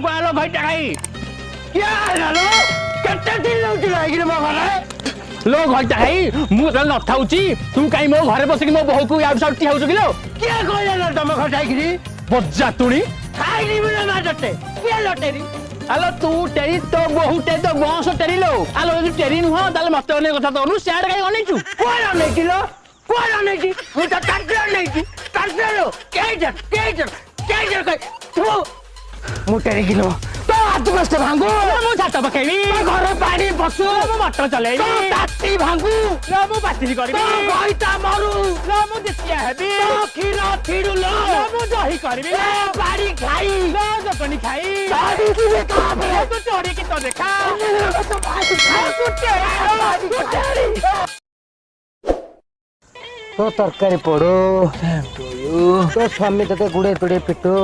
बाहर को आलो घटा खाई क्या आलो केते दिन लउची लागिले मो घरे लो घटा खाई मु त न थाउची तू काई मो घरे बसिक मो बहू को आउट साउट हाउच किलो क्या कहले न तम घटाई गिरी बज्जा तुणी खाई नी बिना माटते क्या लटेरी आलो तू टेरी तो बहु टे तो बंस टेरी लो आलो तू टेरी नु हो ताले मते अने कथा तो नु स्याड काई अनेचु कोन अनेकिलो कोन अनेकी मु त टाटर नेकी टाटर लो केजर कई तू मु टेरी किलो तो हाथ कष्ट भांगू मु छात पकेबी घर पानी पसु मु मोटर चलेबी तो ताती भांगू लो मु बातिल करबी तो गईता मरु लो मु देतिया हेबी तो खीरा थिडु लो मु दही करबी लो बाड़ी खाई लो जपनी खाई बाड़ी की देखा तो चोरी की तो देखा तो बाड़ी खाई कुटे तो तरकारी पड़ो तो स्वामी तते गुड़े तुड़े पिटो